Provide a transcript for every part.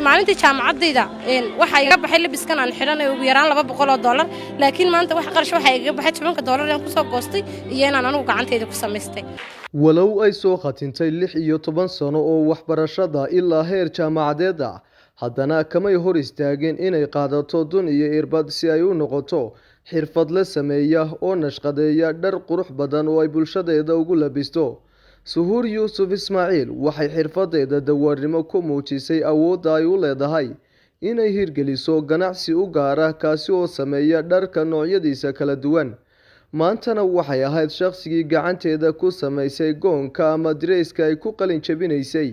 maalintii jaamacadayda waxa iga baxay labiskan aan xiranay ugu yaraan $200 laakiin maanta wax qarash waxa iga baxay $10 aan ku soo goostay iyo inaan anigu gacantayda ku samaystay walow ay soo qatintay 16 sano oo waxbarashada ilaa heer jaamacadeed ah haddana kamay hor istaageen inay qaadato dun iyo irbad si ay u noqoto xirfad la sameeya oo nashqadeeya dhar qurux badan oo ay bulshadeeda ugu labisto Suhur Yusuf Ismaaciil waxay xirfadeeda dawarnimo ku muujisay awoodda ay u leedahay inay hirgeliso ganacsi u gaar ah kaasi oo sameeya dharka noocyadiisa kala duwan maantana waxay ahayd shakhsigii gacanteeda ku samaysay goonka ama dreyska ay ku qalin jabinaysay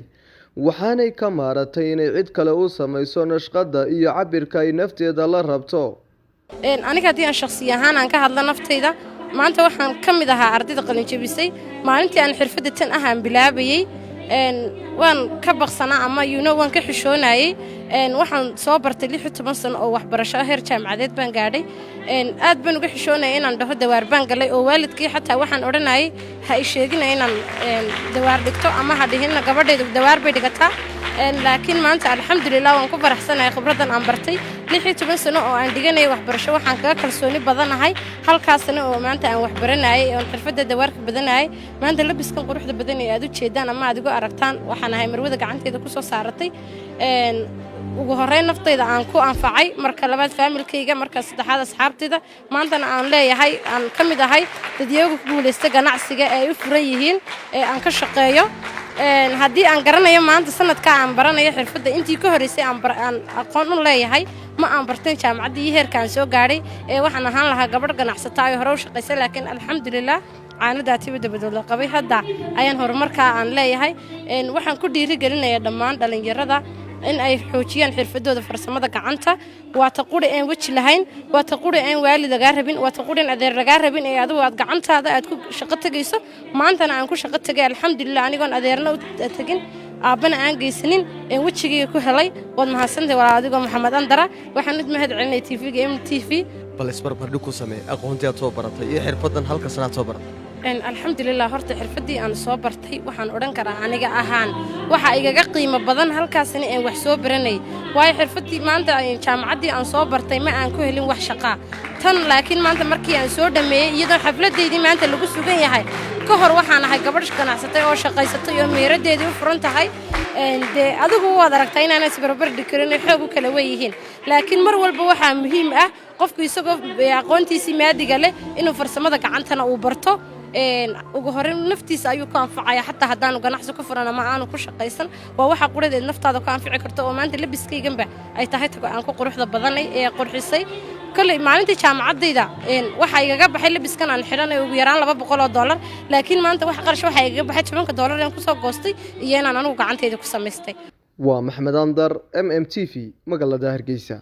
waxaanay ka maaratay inay cid kale u samayso nashqada iyo cabirka ay nafteeda la rabto aniga hadii aan shakhsi ahaan aan ka hadla naftayda maanta waxaan ka mid ahaa ardayda qalin jabisay maalintii aan xirfadda tan ahaan bilaabayay waan ka baqsanaa ama waan ka xishoonayay waxaan soo bartay 16 sano oo waxbarasho heer jaamacadeed baan gaadhay aad baan uga xishoonayay inaan dhaho dawaar baan galay oo waalidkii xataa waxaan odhanayay ha i sheegina inaan dawaar dhigto ama ha dhihina gabadheedu dawaar bay dhigataa laakiin maanta alxamdulillah waan ku faraxsanahay khibradan aan bartay 16 sano oo aan dhiganay waxbarasho waxaan kaga kalsooni badanahay halkaas sano oo maanta aan wax baranayay oo xirfadda dawaarka badanayay maanta labiskan quruxda badan ee aad u jeedaan ama aad igu aragtaan waxaan ahay marwada gacanteeda ku soo saaratay ugu horeyn naftayda aan ku anfacay marka labaad familkayga marka saddexaad asxaabtayda maantana aan leeyahay aan ka mid ahay dadyagu ku guuleystay ganacsiga ee u furan yihiin ee aan ka shaqeeyo haddii aan garanayo maanta sanadka aan baranayo xirfadda intii ka horeysay aan aqoon u leeyahay ma aan bartay jaamacadii heerka aan soo gaaray ee waxaan ahaan lahaa gabadh ganacsata ay hore u shaqeysay laakiin alxamdulillah caanadaatiba dabadooda qabay hadda ayaan horumarka aan leeyahay waxaan ku dhiirigelinayaa dhammaan dhalinyarada in ay xoojiyaan xirfadooda farsamada gacanta waa taquri aan waji lahayn waa taquri aan waalid laga rabin waa taquri aan adeer laga rabin ee adigu aad gacantaada aad ku shaqo tagayso maantana aan ku shaqo tagay alxamdulillah anigoon adeerna u tagin aabana aan geysanin ee wajigiga ku helay wad mahadsantahay walaal adigoo Maxamed Andara waxaan u mahad celinay TV-ga MTV bal isbarbardhig ku samee aqoontii aad soo baratay iyo xirfadan halka sanaad soo baratay alxamdulillah horta xirfadii aan soo bartay waxaan oran karaa aniga ahaan waxa igaga qiimo badan halkaasina aan wax soo baranay way xirfadii maanta jaamacadii aan soo bartay ma aan ku helin wax shaqo tan laakiin maanta markii aan soo dhameeyay iyadoo xafladeedii maanta lagu sugan yahay ka hor waxaan ahay gabadh ganacsatay oo shaqaysatay oo meeradeedii u furan tahay adigu waad aragtay inaan isbarbar dhigin xoog u kala weeyihiin laakiin mar walba waxa muhiim ah qofku isagoo aqoontiisa maadiga leh inuu farsamada gacantana uu barto ugu horeyn naftiisa ayuu ka anfacaya xataa hadaan ganacsi ku furan ama aanu ku shaqaysan waa waxa qureed naftaada ka anfici karto oo maanta labiskayganba ay tahay tago aan ku quruxda badanay ee qurxisay kale maalintii jaamacadayda waxa iga baxay labiskan aan xiranay ugu yaraan $200 laakiin maanta wax qarash waxa iga baxay $10 aan ku soo goostay iyo inaan anigu gacantayda ku samaystay waa Maxamed Andar MMTV magaalada Hargeysa